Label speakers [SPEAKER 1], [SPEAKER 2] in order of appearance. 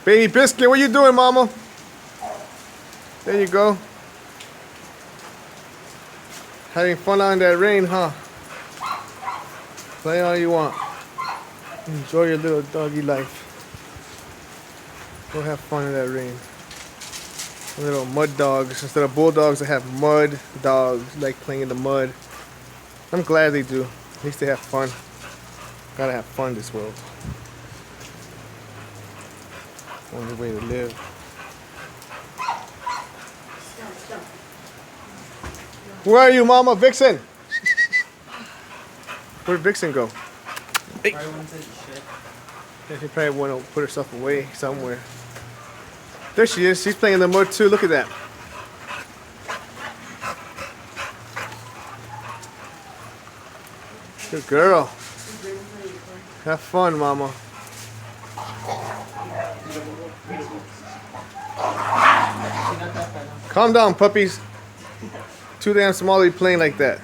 [SPEAKER 1] Baby Biscuit, what you doing, mama? There you go. Having fun out in that rain, huh? Play all you want. Enjoy your little doggy life. Go have fun in that rain. Little mud dogs. Instead of bulldogs, they have mud dogs. Like playing in the mud. I'm glad they do. At least they have fun. Gotta have fun in this world. Only way to live. Where are you, Mama? Vixen! Where'd Vixen go? Hey. Yeah, she probably want to put herself away somewhere. There she is. She's playing in the mud too. Look at that. Good girl. Have fun, Mama. Calm down, puppies. Too damn small to be playing like that.